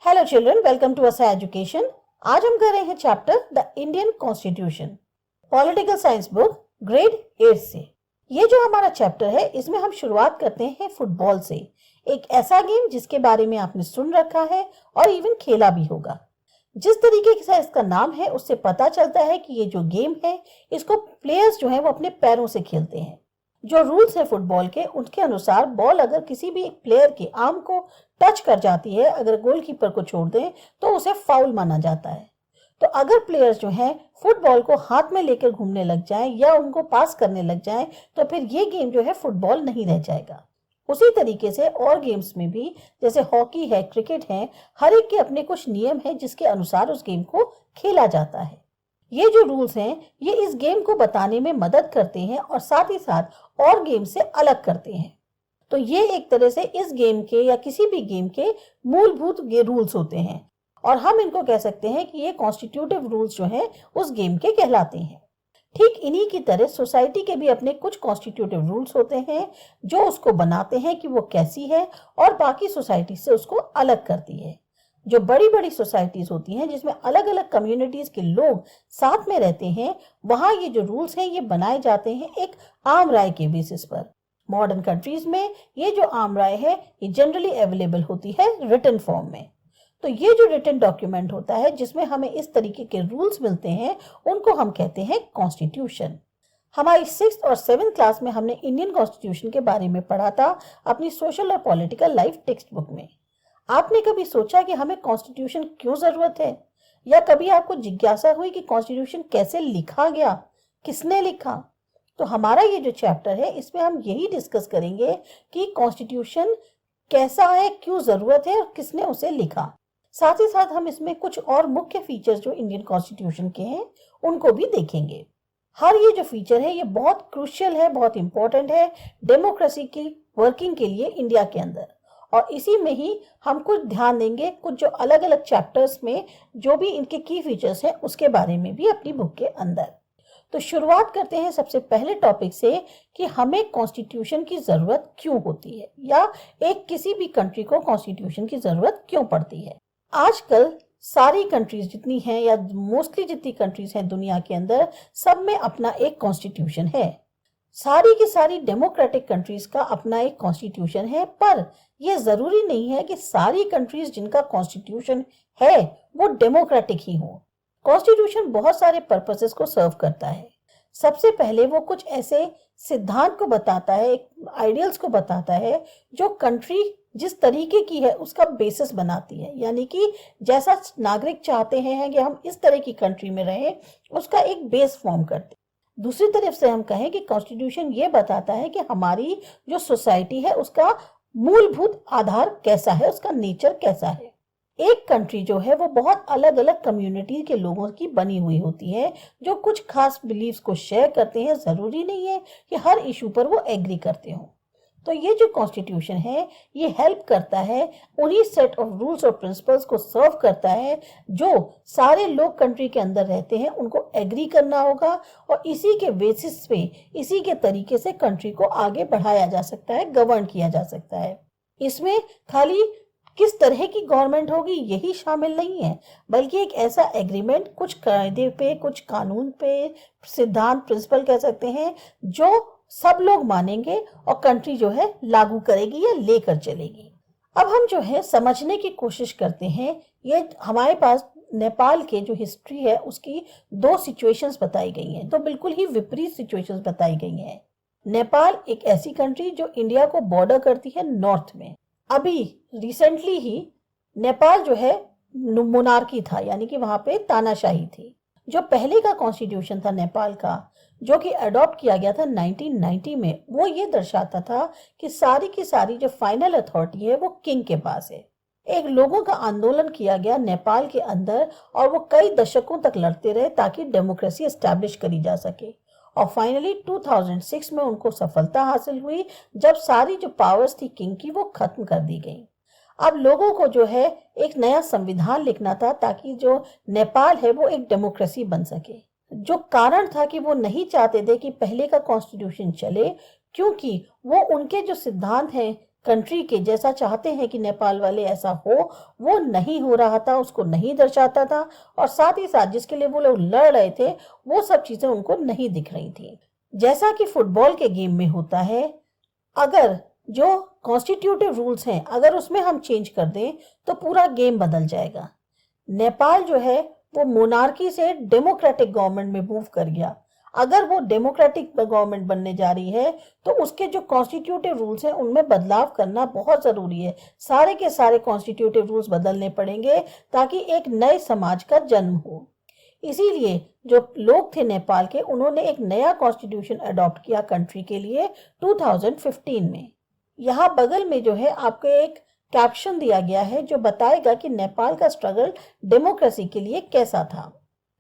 Hello children, welcome to असा education. आज हम कर रहे हैं chapter the Indian constitution, political science book, grade 8 से। ये जो हमारा चैप्टर है इसमें हम शुरुआत करते हैं फुटबॉल से, एक ऐसा गेम जिसके बारे में आपने सुन रखा है और इवन खेला भी होगा। जिस तरीके से इसका नाम है उससे पता चलता है कि ये जो गेम है इसको प्लेयर्स जो है वो अपने पैरों से खेलते हैं। जो रूल्स है फुटबॉल के उनके अनुसार बॉल अगर किसी भी प्लेयर के आर्म को टच कर जाती है, अगर गोलकीपर को छोड़ दें तो उसे फाउल माना जाता है। तो अगर प्लेयर्स जो हैं फुटबॉल को हाथ में लेकर घूमने लग जाएं या उनको पास करने लग जाएं तो फिर ये गेम जो है फुटबॉल नहीं रह जाएगा। उसी तरीके से और गेम्स में भी, जैसे हॉकी है, क्रिकेट है, हर एक के अपने कुछ नियम है जिसके अनुसार उस गेम को खेला जाता है। ये जो रूल्स हैं ये इस गेम को बताने में मदद करते हैं और साथ ही साथ और गेम से अलग करते हैं। तो ये एक तरह से इस गेम के या किसी भी गेम के मूलभूत रूल्स होते हैं और हम इनको कह सकते हैं कि ये कॉन्स्टिट्यूटिव रूल्स जो हैं उस गेम के कहलाते हैं। ठीक इन्हीं की तरह सोसाइटी के भी अपने कुछ कॉन्स्टिट्यूटिव रूल्स होते हैं जो उसको बनाते हैं कि वो कैसी है और बाकी सोसाइटी से उसको अलग करती है। जो बड़ी बड़ी सोसाइटीज होती हैं जिसमें अलग अलग कम्युनिटीज के लोग साथ में रहते हैं, वहां ये जो रूल्स हैं ये बनाए जाते हैं एक आम राय के बेसिस पर। मॉडर्न कंट्रीज में ये जो आम राय है ये जनरली अवेलेबल होती है रिटन फॉर्म में। तो ये जो रिटन डॉक्यूमेंट होता है जिसमें हमें इस तरीके के रूल्स मिलते हैं उनको हम कहते हैं कॉन्स्टिट्यूशन। हमारी 6th और 7th क्लास में हमने इंडियन कॉन्स्टिट्यूशन के बारे में पढ़ा था अपनी सोशल और पॉलिटिकल लाइफ टेक्स्ट बुक में। आपने कभी सोचा कि हमें कॉन्स्टिट्यूशन क्यों जरूरत है, या कभी आपको जिज्ञासा हुई कि कॉन्स्टिट्यूशन कैसे लिखा गया, किसने लिखा? तो हमारा ये जो चैप्टर है इसमें हम यही डिस्कस करेंगे कि कॉन्स्टिट्यूशन कैसा है, क्यों जरूरत है और किसने उसे लिखा। साथ ही साथ हम इसमें कुछ और मुख्य फीचर्स जो इंडियन कॉन्स्टिट्यूशन के हैं उनको भी देखेंगे। हर ये जो फीचर है ये बहुत क्रूशियल है, बहुत इंपॉर्टेंट है डेमोक्रेसी की वर्किंग के लिए इंडिया के अंदर। और इसी में ही हम कुछ ध्यान देंगे कुछ जो अलग अलग चैप्टर्स में जो भी इनके की फीचर्स हैं उसके बारे में भी अपनी बुक के अंदर। तो शुरुआत करते हैं सबसे पहले टॉपिक से कि हमें कॉन्स्टिट्यूशन की जरूरत क्यों होती है या एक किसी भी कंट्री को कॉन्स्टिट्यूशन की जरूरत क्यों पड़ती है। आजकल सारी कंट्रीज जितनी हैं या मोस्टली जितनी कंट्रीज हैं दुनिया के अंदर, सब में अपना एक कॉन्स्टिट्यूशन है। सारी की सारी डेमोक्रेटिक कंट्रीज का अपना एक कॉन्स्टिट्यूशन है, पर यह जरूरी नहीं है कि सारी कंट्रीज जिनका कॉन्स्टिट्यूशन है वो डेमोक्रेटिक ही हो। कॉन्स्टिट्यूशन बहुत सारे पर्पसेस को सर्व करता है। सबसे पहले वो कुछ ऐसे सिद्धांत को बताता है, आइडियल्स को बताता है जो कंट्री जिस तरीके की है उसका बेसिस बनाती है, यानी कि जैसा नागरिक चाहते हैं कि हम इस तरह की कंट्री में रहें उसका एक बेस फॉर्म करते हैं। दूसरी तरफ से हम कहें कि कॉन्स्टिट्यूशन ये बताता है कि हमारी जो सोसाइटी है उसका मूलभूत आधार कैसा है, उसका नेचर कैसा है। एक कंट्री जो है वो बहुत अलग अलग कम्युनिटी के लोगों की बनी हुई होती है जो कुछ खास बिलीव्स को शेयर करते हैं। जरूरी नहीं है कि हर इशू पर वो एग्री करते हो। तो ये जो कॉन्स्टिट्यूशन है ये हेल्प करता है, उन्हीं सेट ऑफ रूल्स और प्रिंसिपल्स को सर्व करता है जो सारे लोग कंट्री के अंदर रहते हैं उनको एग्री करना होगा और इसी के बेसिस पे, इसी के तरीके से कंट्री को आगे बढ़ाया जा सकता है, गवर्न किया जा सकता है। इसमें खाली किस तरह की गवर्नमेंट होगी यही शामिल नहीं है, बल्कि एक ऐसा एग्रीमेंट कुछ कायदे पे, कुछ कानून पे, सिद्धांत, प्रिंसिपल कह सकते हैं, जो सब लोग मानेंगे और कंट्री जो है लागू करेगी या लेकर चलेगी। अब हम जो है समझने की कोशिश करते हैं। ये हमारे पास नेपाल के जो हिस्ट्री है उसकी 2 सिचुएशंस बताई गई हैं, तो बिल्कुल ही विपरीत सिचुएशंस बताई गई हैं। नेपाल एक ऐसी कंट्री जो इंडिया को बॉर्डर करती है नॉर्थ में। अभी रिसेंटली ही नेपाल जो है मोनार्की था, यानी कि वहां पे तानाशाही थी। जो पहले का कॉन्स्टिट्यूशन था नेपाल का, जो कि अडॉप्ट किया गया था 1990 में, वो ये दर्शाता था कि सारी की सारी जो फाइनल अथॉरिटी है वो किंग के पास है। एक लोगों का आंदोलन किया गया नेपाल के अंदर और वो कई दशकों तक लड़ते रहे ताकि डेमोक्रेसी एस्टैब्लिश करी जा सके। और फाइनली 2006 में उनको सफलता हासिल हुई जब सारी जो पावर्स थी किंग की वो खत्म कर दी गई। अब लोगों को जो है एक नया संविधान लिखना था ताकि जो नेपाल है वो एक डेमोक्रेसी बन सके। जो कारण था कि वो नहीं चाहते थे कि पहले का कॉन्स्टिट्यूशन चले, क्योंकि वो उनके जो सिद्धांत हैं कंट्री के जैसा चाहते हैं कि नेपाल वाले ऐसा हो, वो नहीं हो रहा था, उसको नहीं दर्शाता था। और साथ ही साथ जिसके लिए वो लोग लड़ रहे थे वो सब चीजें उनको नहीं दिख रही थी। जैसा कि फुटबॉल के गेम में होता है, अगर जो कॉन्स्टिट्यूटिव रूल्स हैं अगर उसमें हम चेंज कर दें तो पूरा गेम बदल जाएगा। नेपाल जो है वो मोनार्की से डेमोक्रेटिक गवर्नमेंट में मूव कर गया। अगर वो डेमोक्रेटिक गवर्नमेंट बनने जा रही है तो उसके जो कॉन्स्टिट्यूटिव रूल्स हैं उनमें बदलाव करना बहुत जरूरी है। सारे के सारे कॉन्स्टिट्यूटिव रूल्स बदलने पड़ेंगे ताकि एक नए समाज का जन्म हो। इसीलिए जो लोग थे नेपाल के, उन्होंने एक नया कॉन्स्टिट्यूशन अडॉप्ट किया कंट्री के लिए 2015 में। यहाँ बगल में जो है आपको एक कैप्शन दिया गया है जो बताएगा कि नेपाल का स्ट्रगल डेमोक्रेसी के लिए कैसा था।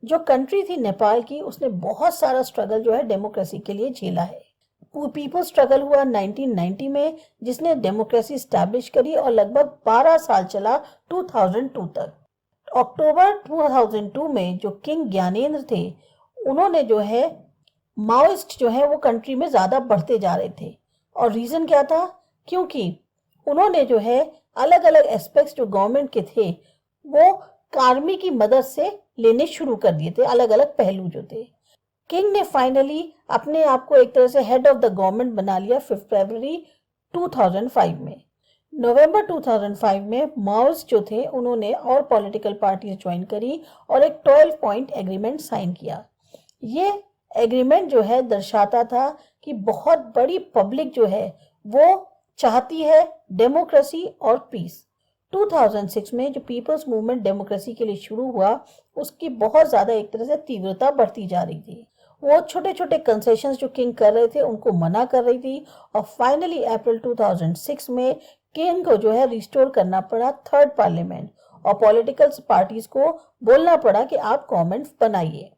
जो कंट्री थी नेपाल की, उसने बहुत सारा स्ट्रगल जो है डेमोक्रेसी के लिए झेला है। पीपल स्ट्रगल हुआ 1990 में, जिसने डेमोक्रेसी स्टैब्लिश करी और लगभग 12 साल चला 2002 तक। अक्टूबर 2002 में जो किंग ज्ञानेंद्र थे, उन्होंने जो है माओइस्ट जो है वो कंट्री में ज्यादा बढ़ते जा रहे थे। और रीजन क्या था? क्योंकि उन्होंने जो है अलग अलग एस्पेक्ट्स जो गवर्नमेंट के थे वो आर्मी की मदद से लेने शुरू कर दिए थे, अलग अलग पहलू जो थे। किंग ने फाइनली अपने आप को एक तरह से हेड ऑफ द गवर्नमेंट बना लिया 5 फरवरी 2005 में। नवंबर 2005 में माओइस्ट जो थे उन्होंने और पॉलिटिकल पार्टीज ज्वाइन करी और एक 12 पॉइंट एग्रीमेंट साइन किया। ये एग्रीमेंट जो है दर्शाता था कि बहुत बड़ी पब्लिक जो है वो चाहती है डेमोक्रेसी और पीस। 2006 में जो पीपल्स मूवमेंट डेमोक्रेसी के लिए शुरू हुआ, उसकी बहुत ज्यादा एक तरह से तीव्रता बढ़ती जा रही थी। वो छोटे छोटे कंसेशंस जो किंग कर रहे थे उनको मना कर रही थी और फाइनली अप्रैल 2006 में किंग को जो है रिस्टोर करना पड़ा थर्ड पार्लियामेंट और पॉलिटिकल पार्टीज को बोलना पड़ा कि आप गवर्नमेंट बनाइए।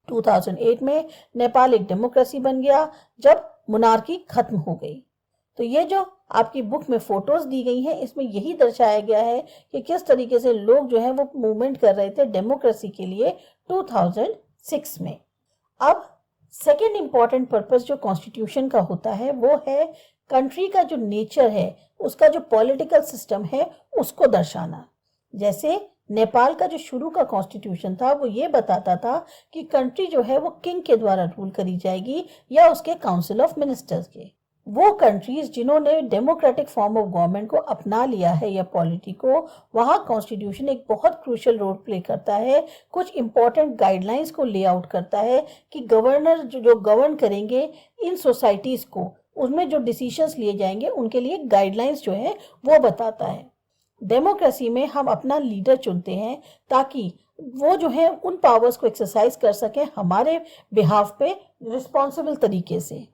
2008 में नेपाल एक डेमोक्रेसी बन गया जब मोनार्की खत्म हो गई। तो ये जो आपकी बुक में फोटोज दी गई हैं, इसमें यही दर्शाया गया है कि किस तरीके से लोग जो हैं वो मूवमेंट कर रहे थे डेमोक्रेसी के लिए 2006 में। अब सेकेंड इंपॉर्टेंट पर्पस जो कॉन्स्टिट्यूशन का होता है वो है कंट्री का जो नेचर है, उसका जो पॉलिटिकल सिस्टम है उसको दर्शाना। जैसे नेपाल का जो शुरू का कॉन्स्टिट्यूशन था वो ये बताता था कि कंट्री जो है वो किंग के द्वारा रूल करी जाएगी या उसके काउंसिल ऑफ मिनिस्टर्स के। वो कंट्रीज जिन्होंने डेमोक्रेटिक फॉर्म ऑफ गवर्नमेंट को अपना लिया है या पॉलिटी को, वहाँ कॉन्स्टिट्यूशन एक बहुत क्रूशियल रोल प्ले करता है। कुछ इंपॉर्टेंट गाइडलाइंस को ले आउट करता है कि गवर्नर जो गवर्न करेंगे इन सोसाइटीज को, उसमें जो डिसीजंस लिए जाएंगे उनके लिए गाइडलाइंस जो है वो बताता है। डेमोक्रेसी में हम अपना लीडर चुनते हैं ताकि वो जो है उन पावर्स को एक्सरसाइज कर सके हमारे बिहाफ पे रिस्पॉन्सिबल तरीके से।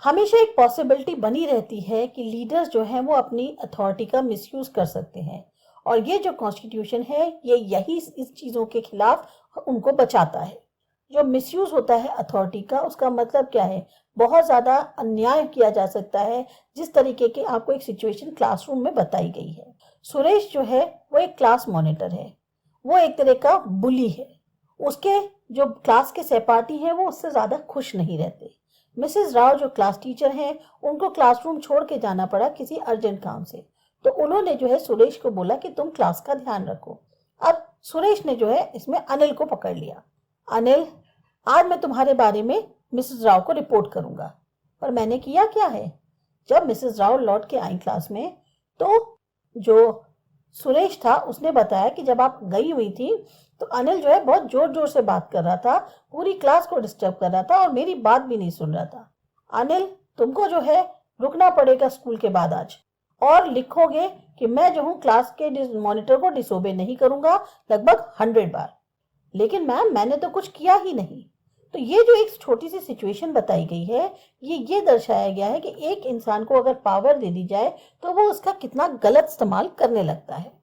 हमेशा एक पॉसिबिलिटी बनी रहती है कि लीडर्स जो हैं वो अपनी अथॉरिटी का मिसयूज कर सकते हैं और ये जो कॉन्स्टिट्यूशन है ये यही इस चीज़ों के खिलाफ उनको बचाता है। जो मिसयूज होता है अथॉरिटी का, उसका मतलब क्या है? बहुत ज़्यादा अन्याय किया जा सकता है, जिस तरीके की आपको एक सिचुएशन क्लासरूम में बताई गई है। सुरेश जो है वो एक क्लास मॉनिटर है, वो एक तरह का बुली है। उसके जो क्लास के सहपाठी हैं वो उससे ज़्यादा खुश नहीं रहते। मिसेस राव जो क्लास टीचर हैं, उनको क्लासरूम छोड़ के जाना पड़ा किसी अर्जेंट काम से, तो उन्होंने जो है सुरेश को बोला कि तुम क्लास का ध्यान रखो। अब सुरेश ने जो है इसमें अनिल को पकड़ लिया। अनिल, आज मैं तुम्हारे बारे में मिसेस राव को रिपोर्ट करूंगा। पर मैंने किया क्या है? जब मिसेस राव लौट के आई क्लास में तो जो सुरेश था उसने बताया कि जब आप गई हुई थी तो अनिल जो है बहुत जोर जोर से बात कर रहा था, पूरी क्लास को डिस्टर्ब कर रहा था और मेरी बात भी नहीं सुन रहा था। अनिल, तुमको जो है रुकना पड़ेगा स्कूल के बाद आज, और लिखोगे कि मैं जो हूँ क्लास के मॉनिटर को डिसोबे नहीं करूंगा लगभग 100 बार। लेकिन मैम, मैंने तो कुछ किया ही नहीं। तो ये जो एक छोटी सी सिचुएशन बताई गई है, ये दर्शाया गया है कि एक इंसान को अगर पावर दे दी जाए तो वो उसका कितना गलत इस्तेमाल करने लगता है।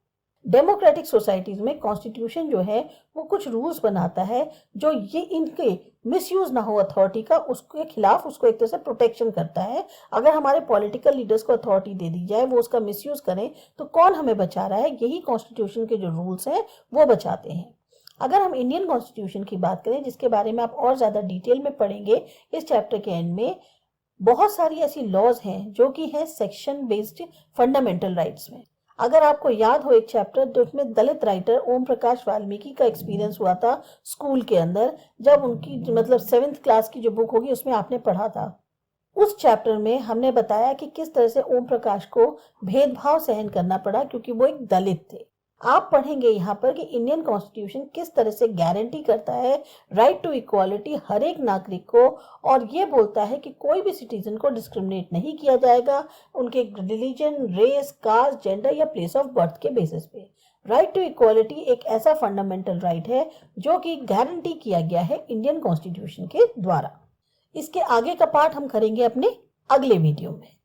डेमोक्रेटिक सोसाइटीज में कॉन्स्टिट्यूशन जो है वो कुछ रूल्स बनाता है जो ये इनके मिसयूज ना हो अथॉरिटी का, उसके खिलाफ उसको एक तरह से प्रोटेक्शन करता है। अगर हमारे पॉलिटिकल लीडर्स को अथॉरिटी दे दी जाए, वो उसका मिसयूज करें, तो कौन हमें बचा रहा है? यही कॉन्स्टिट्यूशन के जो रूल्स हैं वो बचाते हैं। अगर हम इंडियन कॉन्स्टिट्यूशन की बात करें, जिसके बारे में आप और ज़्यादा डिटेल में पढ़ेंगे इस चैप्टर के एंड में, बहुत सारी ऐसी लॉज हैं जो कि हैं सेक्शन बेस्ड फंडामेंटल राइट्स में। अगर आपको याद हो एक चैप्टर तो उसमें दलित राइटर ओम प्रकाश वाल्मीकि का एक्सपीरियंस हुआ था स्कूल के अंदर, जब उनकी मतलब 7th क्लास की जो बुक होगी उसमें आपने पढ़ा था। उस चैप्टर में हमने बताया कि किस तरह से ओम प्रकाश को भेदभाव सहन करना पड़ा क्योंकि वो एक दलित थे। आप पढ़ेंगे यहाँ पर कि इंडियन कॉन्स्टिट्यूशन किस तरह से गारंटी करता है राइट टू इक्वालिटी हर एक नागरिक को, और ये बोलता है कि कोई भी सिटीजन को डिस्क्रिमिनेट नहीं किया जाएगा उनके रिलीजन, रेस, कास्ट, जेंडर या प्लेस ऑफ बर्थ के बेसिस पे। राइट टू इक्वालिटी एक ऐसा फंडामेंटल राइट है जो कि गारंटी किया गया है इंडियन कॉन्स्टिट्यूशन के द्वारा। इसके आगे का पार्ट हम करेंगे अपने अगले वीडियो में।